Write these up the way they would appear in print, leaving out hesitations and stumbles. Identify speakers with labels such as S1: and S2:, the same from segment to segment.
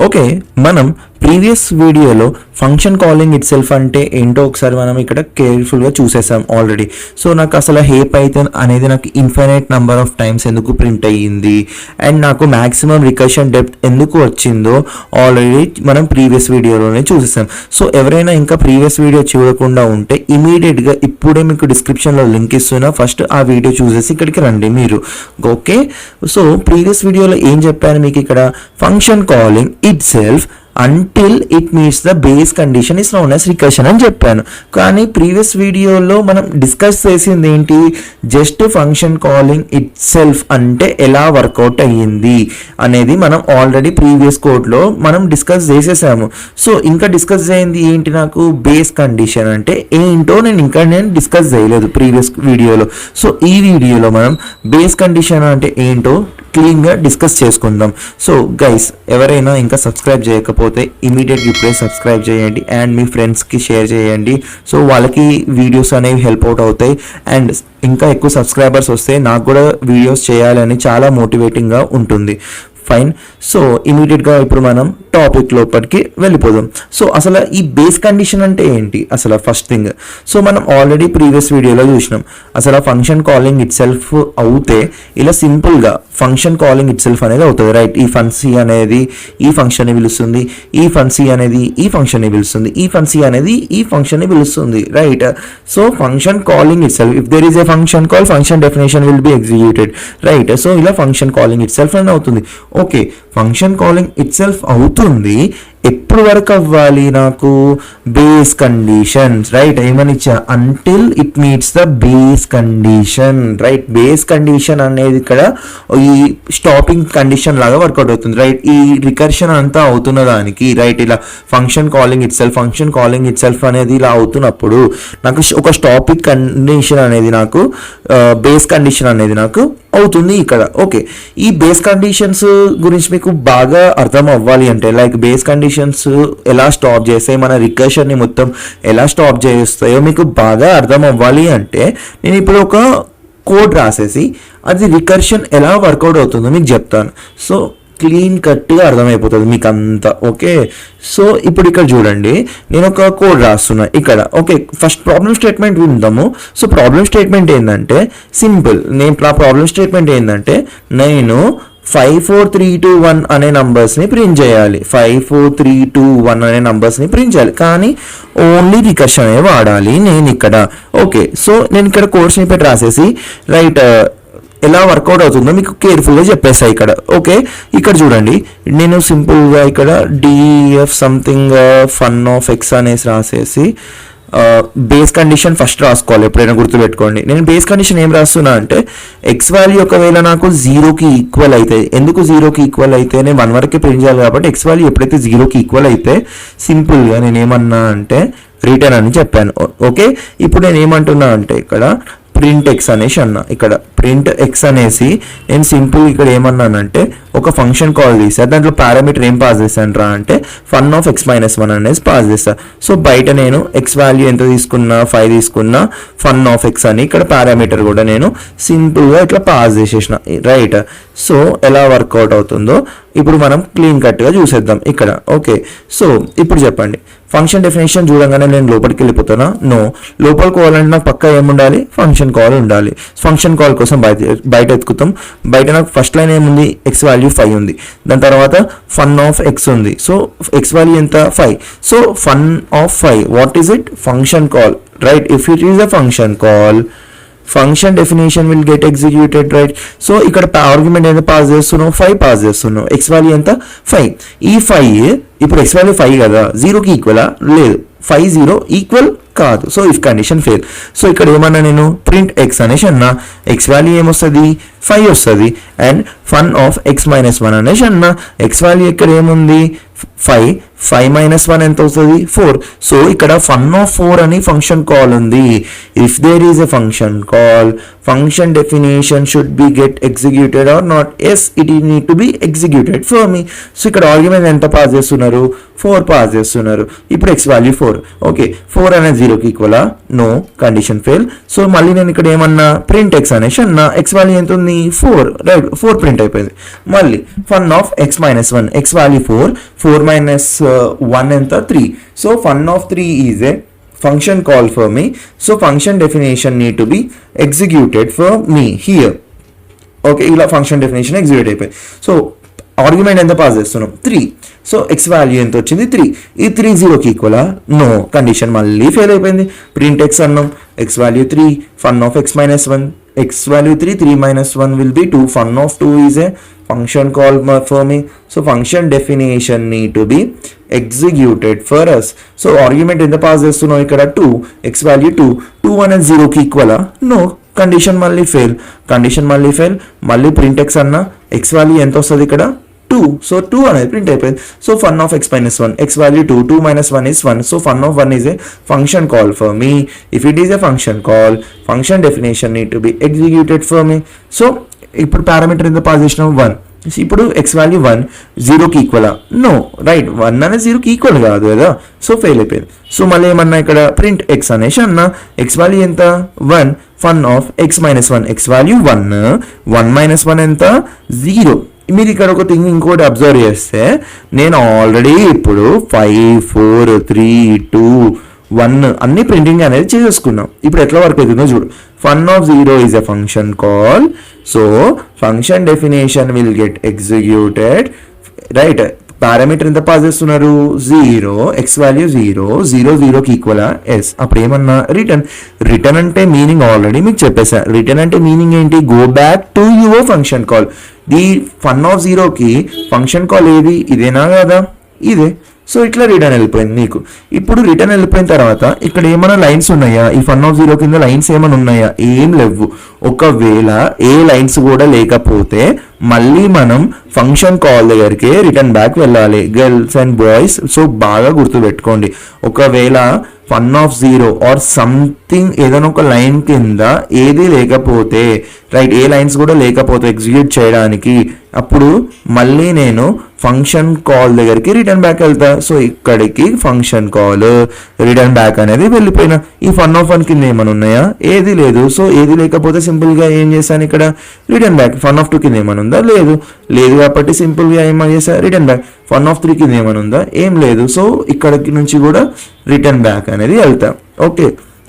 S1: Okay, మనం previous వీడియోలో function calling it self అంటే ఏంటో ఒకసారి మనం ఇక్కడ కేర్ఫుల్గా చూసేసాం ఆల్రెడీ. సో నాకు అసలు హే పైథాన్ అనేది నాకు ఇన్ఫైనైట్ నెంబర్ ఆఫ్ టైమ్స్ ఎందుకు ప్రింట్ అయ్యింది అండ్ నాకు మ్యాక్సిమం రికర్షన్ డెప్త్ ఎందుకు వచ్చిందో ఆల్రెడీ మనం ప్రీవియస్ వీడియోలోనే చూసేసాం. సో ఎవరైనా ఇంకా ప్రీవియస్ వీడియో చూడకుండా ఉంటే ఇమీడియట్గా ఇప్పుడే మీకు డిస్క్రిప్షన్లో లింక్ ఇస్తున్నా, ఫస్ట్ ఆ వీడియో చూసేసి ఇక్కడికి రండి మీరు. ఓకే, సో ప్రీవియస్ వీడియోలో ఏం చెప్పాను మీకు, ఇక్కడ function calling it self until it meets the base condition is known as recursion అని చెప్పాను. కానీ ప్రీవియస్ వీడియోలో మనం డిస్కస్ చేసింది ఏంటి, just function calling it self అంటే ఎలా వర్కౌట్ అయ్యింది అనేది మనం ఆల్రెడీ ప్రీవియస్ కోడ్లో మనం డిస్కస్ చేసేసాము. సో ఇంకా డిస్కస్ చేయింది ఏంటి, నాకు బేస్ కండిషన్ అంటే ఏంటో నేను డిస్కస్ చేయలేదు ప్రీవియస్ వీడియోలో. సో ఈ వీడియోలో మనం బేస్ కండిషన్ అంటే ఏంటో క్లీన్గా డిస్కస్ చేసుకుందాం. సో గైస్, ఎవరైనా ఇంకా సబ్స్క్రైబ్ చేయకపోతే ఇమీడియట్గా ఇప్పుడే సబ్స్క్రైబ్ చేయండి అండ్ మీ ఫ్రెండ్స్కి షేర్ చేయండి. సో వాళ్ళకి వీడియోస్ అనేవి హెల్ప్ అవుట్ అవుతాయి అండ్ ఇంకా ఎక్కువ సబ్స్క్రైబర్స్ వస్తే నాకు కూడా వీడియోస్ చేయాలని చాలా మోటివేటింగ్గా ఉంటుంది. ఫైన్, సో ఇమీడియట్గా ఇప్పుడు మనం టాపిక్ లోపలికి వెళ్ళిపోదాం. సో అసలు ఈ బేస్ కండిషన్ అంటే ఏంటి అసలు ఫస్ట్ థింగ్. సో మనం ఆల్రెడీ ప్రీవియస్ వీడియోలో చూసినాం, అసలు ఫంక్షన్ కాలింగ్ ఇట్ సెల్ఫ్ అవుతే ఇలా సింపుల్గా ఫంక్షన్ కాలింగ్ ఇట్ సెల్ఫ్ అనేది అవుతుంది, రైట్. ఈ ఫన్ సి అనేది ఈ ఫంక్షన్ని పిలుస్తుంది, ఈ ఫన్ సి అనేది ఈ ఫంక్షన్ని పిలుస్తుంది, ఈ ఫన్ సి అనేది ఈ ఫంక్షన్ని పిలుస్తుంది, right. So function calling itself, if there is a function call, function definition will be executed, right. So ఇలా ఫంక్షన్ కాలింగ్ ఇట్ సెల్ఫ్ అని అవుతుంది. Okay, function calling itself అవుతుంది ఎప్పుడు వరకు అవ్వాలి, నాకు బేస్ కండిషన్స్, రైట్. ఏమని ఇచ్చా, until it meets the base condition, right. Base condition అనేది ఇక్కడ ఈ స్టాపింగ్ కండిషన్ లాగా వర్కౌట్ అవుతుంది, రైట్. ఈ రికర్షన్ అంతా అవుతున్న దానికి, రైట్, ఇలా ఫంక్షన్ కాలింగ్ ఇట్ సెల్ఫ్ అనేది ఇలా అవుతున్నప్పుడు నాకు ఒక స్టాపింగ్ కండిషన్ అనేది నాకు బేస్ కండిషన్ అనేది నాకు అవుతుంది ఇక్కడ. ఓకే, ఈ బేస్ కండిషన్స్ గురించి మీకు బాగా అర్థం అవ్వాలి అంటే, లైక్ బేస్ కండిషన్స్ ఎలా స్టాప్ చేస్తాయి, మన రికర్షన్ని మొత్తం ఎలా స్టాప్ చేస్తాయో మీకు బాగా అర్థం అవ్వాలి అంటే నేను ఇప్పుడు ఒక కోడ్ రాసేసి అది రికర్షన్ ఎలా వర్కౌట్ అవుతుందో మీకు చెప్తాను. సో క్లీన్ కట్గా అర్థమైపోతుంది మీకు అంతా. ఓకే, సో ఇప్పుడు ఇక్కడ చూడండి, నేను ఒక కోడ్ రాస్తున్నా ఇక్కడ. ఓకే, ఫస్ట్ ప్రాబ్లమ్ స్టేట్మెంట్ విందాము. సో ప్రాబ్లమ్ స్టేట్మెంట్ ఏంటంటే సింపుల్, ప్రాబ్లమ్ స్టేట్మెంట్ ఏంటంటే నేను 5 4 3 2 1 అనే నంబర్స్ని ప్రింట్ చేయాలి. 5 4 3 2 1 అనే నంబర్స్ని ప్రింట్ చేయాలి, కానీ ఓన్లీ రికర్షన్ అనే వాడాలి నేను ఇక్కడ. ఓకే, సో నేను ఇక్కడ కోడ్ స్నిప్పెట్ రాసేసి, రైట్, ఎలా వర్కౌట్ అవుతుందో మీకు కేర్ఫుల్గా చెప్పేస్తా ఇక్కడ. ఓకే, ఇక్కడ చూడండి, నేను సింపుల్గా ఇక్కడ DF something fun of X అనేసి రాసేసి బేస్ కండిషన్ ఫస్ట్ రాసుకోవాలి, ఎప్పుడైనా గుర్తుపెట్టుకోండి. నేను బేస్ కండిషన్ ఏం రాస్తున్నా అంటే, ఎక్స్ వాల్యూ ఒకవేళ నాకు 0కి ఈక్వల్ అయితే, ఎందుకు 0కి ఈక్వల్ అయితే నేను 1 వరకే ప్రింట్ చేయాలి కాబట్టి ఎక్స్ వాల్యూ ఎప్పుడైతే 0కి ఈక్వల్ అయితే సింపుల్గా నేను ఏమన్నా అంటే రిటర్న్ అని చెప్పాను. ఓకే, ఇప్పుడు నేను ఏమంటున్నా అంటే ఇక్కడ ప్రింట్ ఎక్స్ అనేసి అన్నా, ఇక్కడ ప్రింట్ ఎక్స్ అనేసి నేను సింపుల్ ఇక్కడ ఏమన్నానంటే ఒక ఫంక్షన్ కాల్ చేసా, దాంట్లో పారామీటర్ ఏం పాస్ చేశాను రా అంటే ఫన్ ఆఫ్ ఎక్స్ మైనస్ 1 అనేసి పాస్ చేస్తా. సో బయట నేను ఎక్స్ వాల్యూ ఎంత తీసుకున్నా, 5 తీసుకున్నా, ఫన్ ఆఫ్ ఎక్స్ అని ఇక్కడ పారామీటర్ కూడా నేను సింపుల్గా ఇట్లా పాస్ చేసేసిన, రైట్. సో ఎలా వర్కౌట్ అవుతుందో ఇప్పుడు మనం క్లీన్ కట్గా చూసేద్దాం ఇక్కడ. ఓకే, సో ఇప్పుడు చెప్పండి, ఫంక్షన్ డెఫినేషన్ చూడంగానే నేను లోపలికి వెళ్ళిపోతానా? నో, లోపలికి పోవాలంటే నాకు పక్కా ఏముండాలి, ఫంక్షన్ కాల్ ఉండాలి. ఫంక్షన్ కాల్ కోసం బయట ఎత్తుకుతాం. బయట నాకు ఫస్ట్ లైన్ ఏముంది, ఎక్స్ వాల్యూ 5 ఉంది, దాని తర్వాత ఫన్ ఆఫ్ ఎక్స్ ఉంది. సో ఎక్స్ వాల్యూ ఎంత, 5. So fun of 5, what is it, function call, right. If it is a function call, function definition will get executed, right. So ఇక్కడ argument ఎంత pass చేస్తున్నావు, 5 pass చేస్తున్నావు, X value ఎంత 5. ఈ 5 ఇప్పుడు X value 5 కదా, 0కి ఈక్వలా, లేదు, 5 0 ఈక్వల్ కాదు. So if condition fail. So ఇక్కడ ఏమన్నా నేను ప్రింట్ ఎక్స్ అనేసి అన్నా, ఎక్స్ వాల్యూ ఏమొస్తుంది, 5 వస్తుంది, and fun of x minus 1 అనేసి అన్నా, ఎక్స్ వాల్యూ ఇక్కడ ఏముంది, 5 మైనస్ 1 ఎంత అవుతుంది 4. సో ఇక్కడ ఫన్ ఆఫ్ 4 అని ఫంక్షన్ కాల్ ఉంది. If there is a function call, function definition should be get executed or not. Yes, it need to be executed for me. So ఇక్కడ argument ఎంత pass చేస్తున్నారు 4 pass చేస్తున్నారు. ఇప్పుడు X value 4. Okay, 4 అనేది 0కి ఈక్వలా? No, condition fail. So మళ్ళీ నేను ఇక్కడ ఏమన్నా ప్రింట్ ఎక్స్ అనేసి అన్నా, ఎక్స్ వాల్యూ ఎంత ఉంది 4, రైట్? 4 ప్రింట్ అయిపోయింది. మళ్ళీ fun of x minus 1, x value 4 minus 1 ఎంత 3. So fun of 3 is a function call for me. So function definition need to be executed for me here. Okay, ఇలా function definition execute అయిపోయింది. So argument ఎంత pass చేస్తున్నాం 3. So X value ఎంత వచ్చింది 3. ఈ 3 0కి ఈక్వలా? నో, కండిషన్ మళ్ళీ ఫెయిల్ అయిపోయింది. ప్రింట్ ఎక్స్ అన్నాం, X value 3, fun of x minus 1, x value 3, 3 minus 1 will be 2. Fun of 2 is a function call for me. So function definition need to be executed for us. So argument ఎంత pass చేస్తున్నాం ఇక్కడ 2, X value 2 అనేది 0కి ఈక్వలా? No, condition మళ్ళీ fail. మళ్ళీ print X అన్న, X value ఎంత వస్తుంది ఇక్కడ 2. సో 2 అనేది ప్రింట్ అయిపోయింది. So fun of x minus 1, x value 2 minus 1 is 1. So fun of 1 is a function call for me. If it is a function call, function definition need to be executed for me. So ఇప్పుడు parameter ఎంత pass చేసినాం 1. ఇప్పుడు X value 1 0కి ఈక్వలా? No, right? 1 అనేది 0కి equal కాదు కదా, సో ఫెయిల్ అయిపోయింది. సో మళ్ళీ ఏమన్నా ఇక్కడ ప్రింట్ ఎక్స్ అనేసి అన్న, ఎక్స్ వాల్యూ ఎంత 1, fun of x minus 1, x value 1 minus 1 ఎంత 0. మీరు ఇక్కడ ఒక థింగ్ ఇంకోటి అబ్జర్వ్ చేస్తే, నేను ఆల్రెడీ ఇప్పుడు 5 4 3 2 1 అన్ని ప్రింటింగ్ అనేది చేసేసుకున్నాం. ఇప్పుడు ఎట్లా వర్క్ అవుతుందో చూడు. Fun of 0 is a function call. So function definition will get executed, right? Parameter ఎంత పాస్ చేస్తున్నారు 0, ఎక్స్ వాల్యూ 0కి ఈక్వల్ ఎస్. అప్పుడు ఏమన్నా రిటర్న్ అంటే మీనింగ్ ఆల్రెడీ మీకు చెప్పేసా. రిటర్న్ అంటే మీనింగ్ ఏంటి? Go back to your function call. The fun of 0కి ఫంక్షన్ కాల్ ఏది? ఇదేనా కదా? ఇదే. సో ఇట్లా రిటర్న్ వెళ్ళిపోయింది మీకు. ఇప్పుడు రిటర్న్ వెళ్ళిపోయిన తర్వాత ఇక్కడ ఏమైనా లైన్స్ ఉన్నాయా? ఈ ఫన్ ఆఫ్ 0 కింద లైన్స్ ఏమైనా ఉన్నాయా? ఏం లేవు. ఒకవేళ ఏ లైన్స్ కూడా లేకపోతే మళ్ళీ మనం ఫంక్షన్ కాల్ దగ్గరికి రిటర్న్ బ్యాక్ వెళ్ళాలి, గర్ల్స్ అండ్ బాయ్స్. సో బాగా గుర్తుపెట్టుకోండి, ఒకవేళ ఫన్ ఆఫ్ 0 ఆర్ సంథింగ్ ఏదైనా ఒక లైన్ కింద ఏది లేకపోతే, రైట్, ఏ లైన్స్ కూడా లేకపోతే ఎగ్జిక్యూట్ చేయడానికి, అప్పుడు మళ్ళీ నేను ఫంక్షన్ కాల్ దగ్గరికి రిటర్న్ బ్యాక్ వెళ్తా. సో ఇక్కడికి ఫంక్షన్ కాల్ రిటర్న్ బ్యాక్ అనేది వెళ్ళిపోయినా. ఈ ఫన్ ఆఫ్ 1 కింద ఏమైనా ఉన్నాయా? ఏది లేదు. సో ఏది లేకపోతే సింపుల్గా ఏం చేశాను ఇక్కడ రిటర్న్ బ్యాక్. ఫన్ ఆఫ్ 2 కింద ఏమైనా ఉందా? లేదు కాబట్టి సింపుల్గా ఏమని చేసా రిటర్న్ బ్యాక్. ఫన్ ఆఫ్ 3 కింద ఏమైనా ఉందా? ఏం లేదు. సో ఇక్కడికి నుంచి కూడా రిటర్న్ బ్యాక్ అనేది వెళ్తా. ఓకే,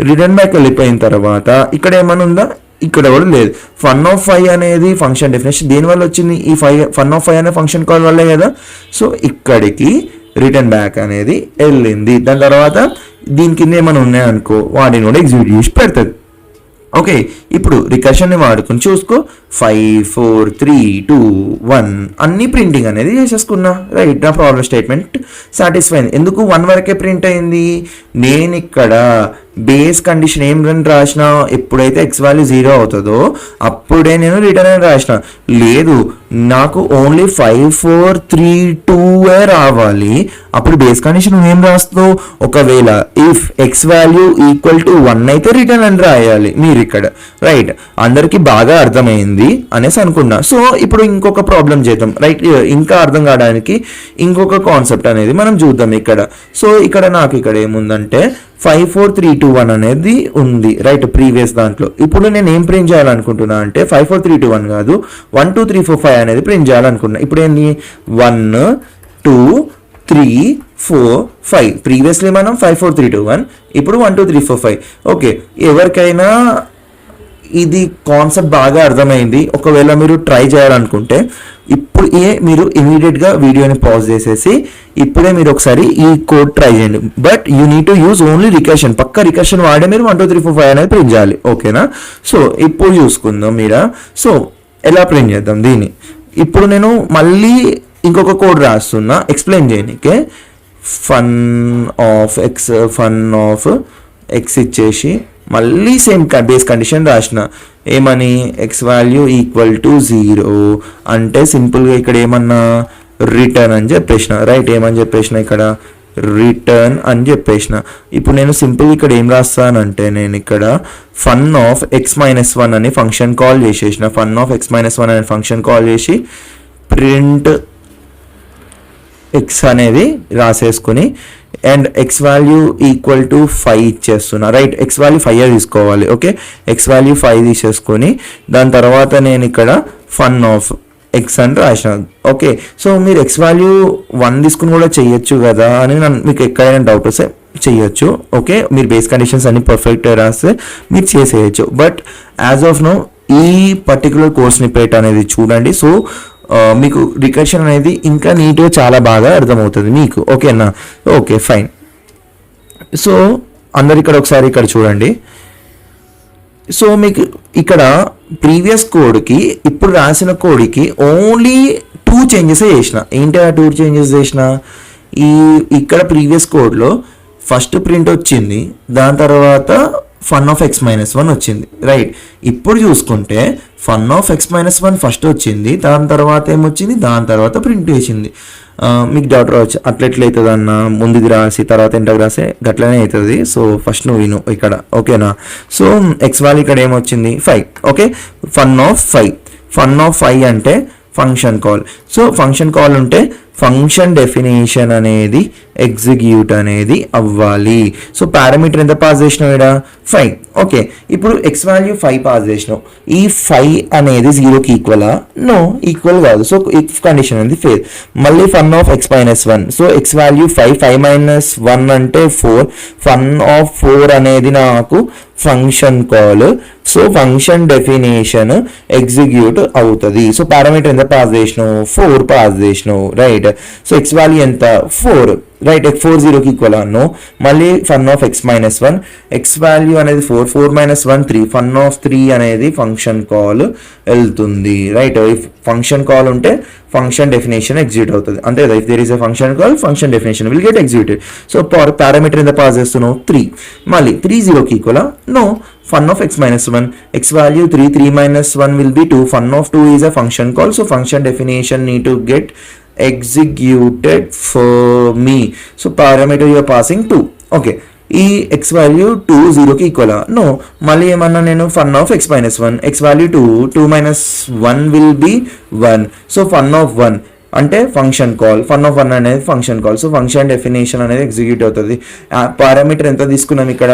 S1: రిటర్న్ బ్యాక్ వెళ్ళిపోయిన తర్వాత ఇక్కడ ఏమైనా ఉందా? ఇక్కడ కూడా లేదు. ఫన్ ఆఫ్ 5 అనేది ఫంక్షన్ డెఫినేషన్ దేనివల్ల వచ్చింది? ఈ ఫన్ ఆఫ్ 5 అనే ఫంక్షన్ కాల్ వల్లే కదా. సో ఇక్కడికి రిటర్న్ బ్యాక్ అనేది వెళ్ళింది. దాని తర్వాత దీని కింద ఏమైనా ఉన్నాయనుకో, వాటిని కూడా ఎగ్జిక్యూట్ చేసి పెడుతుంది. ఓకే, ఇప్పుడు రికర్షన్ని వాడుకుని చూసుకో. 5 4 3 2 1 అన్ని ప్రింటింగ్ అనేది చేసేసుకున్నా, రైట్? నా ప్రాబ్లం స్టేట్మెంట్ సాటిస్ఫై అయింది. ఎందుకు 1 వరకే ప్రింట్ అయింది? నేను ఇక్కడ బేస్ కండిషన్ ఏం రాసిన, ఎప్పుడైతే ఎక్స్ వాల్యూ 0 అవుతుందో అప్పుడే నేను రిటర్న్ అని రాసిన. లేదు, నాకు ఓన్లీ 5 4 3 2 రావాలి. అప్పుడు బేస్ కండిషన్ ఏం రాస్తావు? ఒకవేళ if X value equal to 1 అయితే రిటర్న్ అని రాయాలి మీరు ఇక్కడ, రైట్? అందరికి బాగా అర్థమైంది అనేసి అనుకున్నా. సో ఇప్పుడు ఇంకొక ప్రాబ్లం చేద్దాం, రైట్? ఇంకా అర్థం కావడానికి ఇంకొక కాన్సెప్ట్ అనేది మనం చూద్దాం ఇక్కడ. సో ఇక్కడ నాకు ఇక్కడ ఏముందంటే 5 4 3 2 1 అనేది ఉంది, రైట్? ప్రీవియస్ దాంట్లో. ఇప్పుడు నేను ఏం ప్రింట్ చేయాలనుకుంటున్నా అంటే 5 4 3 2 1 కాదు, 1 2 3 4 5 అనేది ప్రింట్ చేయాలనుకున్నా. ఇప్పుడు ఏంటి? 1 2 3 4 5. ప్రీవియస్లీ మనం 5 4 3 2 1, ఇప్పుడు 1 2 3 4 5. ఓకే, ఎవరికైనా ఇది కాన్సెప్ట్ బాగా అర్థమైంది. ఒకవేళ మీరు ట్రై చేయాలనుకుంటే ఇప్పుడు మీరు ఇమీడియట్గా వీడియోని పాజ్ చేసేసి ఇప్పుడే మీరు ఒకసారి ఈ కోడ్ ట్రై చేయండి. But you need to use only recursion. పక్క రికర్షన్ వాడే మీరు 1 2 3 4 5 అనేది ప్రింట్ చేయాలి, ఓకేనా? సో ఇప్పుడు చూసుకుందాం మీరా. సో ఎలా ప్రింట్ చేద్దాం దీన్ని? ఇప్పుడు నేను మళ్ళీ ఇంకొక కోడ్ రాస్తున్నా ఎక్స్ప్లెయిన్ చేయనీకే. ఫన్ ఆఫ్ ఎక్స్ ఇచ్చేసి మళ్ళీ సేమ్ బేస్ కండిషన్ రాసిన. ఏమని? ఎక్స్ వాల్యూ ఈక్వల్ టు 0 అంటే సింపుల్గా ఇక్కడ ఏమన్నా రిటర్న్ అని చెప్పేసిన, రైట్. ఏమని చెప్పేసిన ఇక్కడ రిటర్న్ అని చెప్పేసిన. ఇప్పుడు నేను సింపుల్ ఇక్కడ ఏం రాస్తానంటే నేను ఇక్కడ fun of x minus one అని ఫంక్షన్ కాల్ చేసేసిన. Fun of x minus one అనే ఫంక్షన్ కాల్ చేసి ప్రింట్ ఎక్స్ అనేది రాసేసుకుని and x value equal to 5 ఇచ్చేస్తున్నా, రైట్. ఎక్స్ వాల్యూ 5 తీసుకోవాలి, ఓకే. ఎక్స్ వాల్యూ 5 తీసేసుకొని దాని తర్వాత నేను ఇక్కడ ఫన్ ఆఫ్ ఎక్స్ అని రాసిన, ఓకే. సో మీరు ఎక్స్ వాల్యూ 1 తీసుకుని కూడా చెయ్యొచ్చు కదా అని మీకు ఎక్కడైనా డౌట్ వస్తే చెయ్యొచ్చు, ఓకే. మీరు బేస్ కండిషన్స్ అన్ని పర్ఫెక్ట్ రాస్తే మీరు చేసేయచ్చు. బట్ యాజ్ ఆఫ్ నో ఈ పర్టికులర్ కోర్స్ స్నిప్పెట్ అనేది చూడండి. సో మీకు రికర్షన్ అనేది ఇంకా నీట్గా చాలా బాగా అర్థమవుతుంది మీకు, ఓకేనా. Okay fine. సో అందరు ఇక్కడ ఒకసారి ఇక్కడ చూడండి. సో మీకు ఇక్కడ ప్రీవియస్ కోడ్కి ఇప్పుడు రాసిన కోడ్కి ఓన్లీ 2 చేంజెస్ చేసిన. ఏంటి ఆ 2 చేంజెస్ చేసిన? ఇక్కడ ప్రీవియస్ కోడ్లో ఫస్ట్ ప్రింట్ వచ్చింది, దాని తర్వాత fun of x minus one వచ్చింది, రైట్. ఇప్పుడు చూసుకుంటే fun of x minus one first వచ్చింది, దాని తర్వాత ఏమొచ్చింది, దాని తర్వాత ప్రింట్ వేసింది. మీకు డౌట్ రావచ్చు అట్లెట్లయితుంది అన్న, ముందుది రాసి తర్వాత ఎంటకు రాసి గట్లనే అవుతుంది. సో ఫస్ట్ నువ్వు విను ఇక్కడ, ఓకేనా. సో ఎక్స్ వాల్యూ ఇక్కడ ఏమొచ్చింది 5, ఓకే. ఫన్ ఆఫ్ 5 అంటే function call. So function call ఉంటే ఫంక్షన్ డెఫినేషన్ అనేది ఎగ్జిక్యూట్ అనేది అవ్వాలి. సో పారామీటర్ ఎంత పాస్ చేసినావు ఇక్కడ 5, ఓకే. ఇప్పుడు ఎక్స్ వాల్యూ 5 పాస్ చేసినావు. ఈ 5 అనేది 0కి ఈక్వలా? నో, ఈక్వల్ కాదు. సో ఇఫ్ కండిషన్ అనేది ఫెయిల్. మళ్ళీ fun of x minus 1. So X value 5 minus 1 అంటే 4. ఫన్ ఆఫ్ 4 అనేది నాకు function call. So function definition execute అవుతుంది. సో పారామీటర్ ఎంత పాస్ చేసినావు? 4 పాస్ చేసినావు, రైట్. సో ఎక్స్ వాల్యూ ఎంత? 4, రైట్. 4 0కి ఈక్వల్ అన్నో. మళ్ళీ fun of x minus 1, x value అనేది 4 మైనస్ 1 3. ఫన్ ఆఫ్ 3 అనేది ఫంక్షన్ కాల్ వెళ్తుంది, రైట్. ఫంక్షన్ కాల్ ఉంటే ఫంక్షన్ డెఫినేషన్ ఎగ్జిక్యూట్ అవుతుంది, అంతే కదా. If there is a function call function definition will get executed. So parameter ఎంత పాస్ చేస్తున్నావు? 3. మళ్ళీ 3 0కి equal? No. Fun of x minus 1, x value 3 minus 1 will be 2. Fun of 2 is a function call, so function definition need to get executed for me. So parameter you are passing 2, okay. ఈ x value 2 0కి equal? No. మళ్ళీ ఏమన్నా నేను fun of x minus 1, x value 2 minus 1 will be 1. So fun of 1 అంటే function call, fun of 1 అనేది function call. So function definition అనేది execute అవుతుంది. Parameter ఎంత తీసుకున్నాం ఇక్కడ?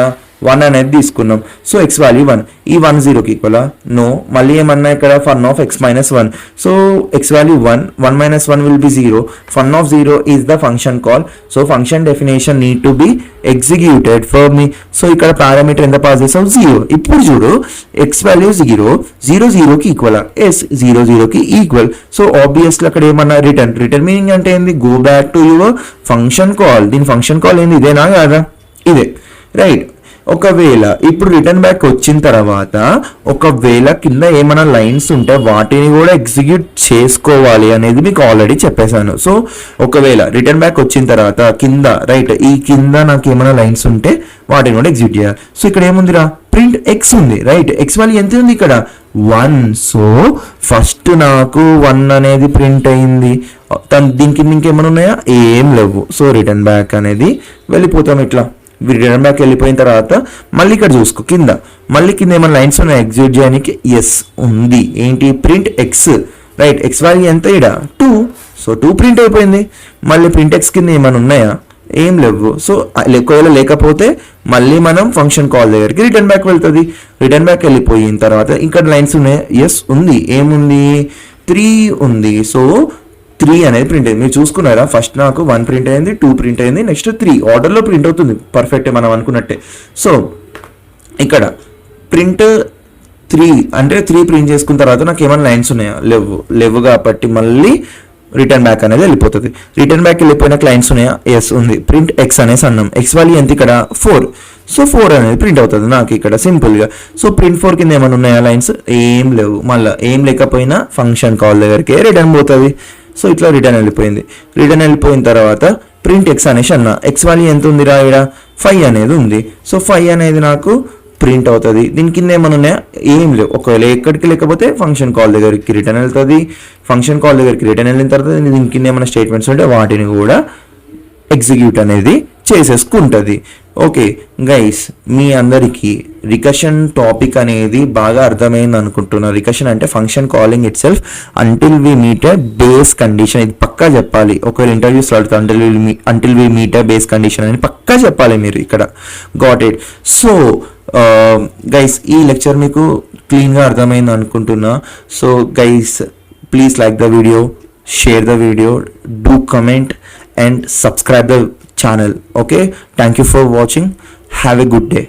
S1: 1 అనేది తీసుకున్నాం. సో ఎక్స్ వాల్యూ 1, ఈ 1 0కి ఈక్వల్? నో. మళ్ళీ ఏమన్నా ఇక్కడ fun of x minus 1. So X value 1 minus 1 will be 0. Fun of 0 is the function call. So function definition need to be executed for me. So ఇక్కడ parameter ఎంత pass చేసావు? 0. ఇప్పుడు చూడు ఎక్స్ వాల్యూ 0 0కి equal? Yes, 0కి equal. So obviously అక్కడ ఏమన్నా return meaning అంటే ఏంది? Go back to your function call. దీని ఫంక్షన్ కాల్ ఏంది? ఇదేనా కాదా? ఇదే, రైట్. ఒకవేళ ఇప్పుడు రిటర్న్ బ్యాక్ వచ్చిన తర్వాత ఒకవేళ కింద ఏమైనా లైన్స్ ఉంటే వాటిని కూడా ఎగ్జిక్యూట్ చేసుకోవాలి అనేది మీకు ఆల్రెడీ చెప్పేశాను. సో ఒకవేళ రిటర్న్ బ్యాక్ వచ్చిన తర్వాత కింద, రైట్, ఈ కింద నాకు ఏమైనా లైన్స్ ఉంటే వాటిని కూడా ఎగ్జిక్యూట్ చేయాలి. సో ఇక్కడ ఏముందిరా? ప్రింట్ ఎక్స్ ఉంది, రైట్. ఎక్స్ వాల్యూ ఎంత ఉంది ఇక్కడ? 1. సో ఫస్ట్ నాకు 1 అనేది ప్రింట్ అయింది. దీనికి ఇంకేమైనా ఉన్నాయా? ఏం లేవు. సో రిటర్న్ బ్యాక్ అనేది వెళ్ళిపోతాం. ఇట్లా రిటర్న్ బ్యాక్ వెళ్ళిపోయిన తర్వాత మళ్ళీ ఇక్కడ చూసుకో కింద, మళ్ళీ కింద ఏమైనా లైన్స్ ఉన్నాయి ఎగ్జిక్యూట్ చేయడానికి? ఎస్ ఉంది. ఏంటి? Print X, right. X value ఎంత ఇక్కడ? 2. సో 2 ప్రింట్ అయిపోయింది. మళ్ళీ ప్రింట్ ఎక్స్ కింద ఏమైనా ఉన్నాయా? ఏం లేవు. సో ఒకవేళ లేకపోతే మళ్ళీ మనం ఫంక్షన్ కాల్ దగ్గరికి రిటర్న్ బ్యాక్ వెళ్తుంది. రిటర్న్ బ్యాక్ వెళ్ళిపోయిన తర్వాత ఇక్కడ లైన్స్ ఉన్నాయి? ఎస్ ఉంది. ఏముంది? 3 ఉంది. సో 3 అనేది ప్రింట్ అయింది. మీరు చూసుకున్నారా? ఫస్ట్ నాకు 1 ప్రింట్ అయింది, 2 ప్రింట్ అయింది, నెక్స్ట్ 3 ఆర్డర్లో ప్రింట్ అవుతుంది, పర్ఫెక్ట్ మనం అనుకున్నట్టే. సో ఇక్కడ ప్రింట్ 3 అంటే 3 ప్రింట్ చేసుకున్న తర్వాత నాకు ఏమైనా లైన్స్ ఉన్నాయా? లేవు కాబట్టి మళ్ళీ రిటర్న్ బ్యాక్ అనేది వెళ్ళిపోతుంది. రిటర్న్ బ్యాక్ వెళ్ళిపోయిన లైన్స్ ఉన్నాయా? ఎస్ ఉంది. ప్రింట్ ఎక్స్ అనేసి అన్నాం. ఎక్స్ వాల్యూ ఎంత ఇక్కడ? 4. సో 4 అనేది ప్రింట్ అవుతుంది నాకు ఇక్కడ సింపుల్గా. సో ప్రింట్ 4 కింద ఏమైనా ఉన్నాయా లైన్స్? ఏం లేవు. మళ్ళీ ఏం లేకపోయినా ఫంక్షన్ కాల్ దగ్గరికి రిటర్న్ పోతుంది. సో ఇట్లా రిటర్న్ వెళ్ళిపోయింది. రిటర్న్ వెళ్ళిపోయిన తర్వాత ప్రింట్ ఎక్స్ అనేసి అన్న. ఎక్స్ వాల్యూ ఎంత ఉంది రా? ఇక్కడ 5 అనేది ఉంది. సో 5 అనేది నాకు ప్రింట్ అవుతుంది. దీని కింద ఏమైనా ఉన్నాయా? ఏం లేవు. ఒకవేళ ఎక్కడికి లేకపోతే ఫంక్షన్ కాల్ దగ్గరికి రిటర్న్ వెళ్తుంది. ఫంక్షన్ కాల్ దగ్గరికి రిటర్న్ వెళ్ళిన తర్వాత దీని కింద ఏమైనా స్టేట్మెంట్స్ ఉంటే వాటిని కూడా ఎగ్జిక్యూట్ అనేది చేసేసుకుంటుంది. ఓకే గైస్, మీ అందరికీ రికర్షన్ టాపిక్ అనేది బాగా అర్థమైంది అనుకుంటున్నా. రికర్షన్ అంటే function calling itself until we meet a base condition. ఇది పక్కా చెప్పాలి. ఒకవేళ ఇంటర్వ్యూస్ అడుగుతా until we meet a base condition అని పక్కా చెప్పాలి మీరు ఇక్కడ. Got it. సో గైస్, ఈ లెక్చర్ మీకు క్లీన్గా అర్థమైంది అనుకుంటున్నా. So guys, please like the video, share the video, do comment and subscribe the channel. Okay, thank you for watching. Have a good day.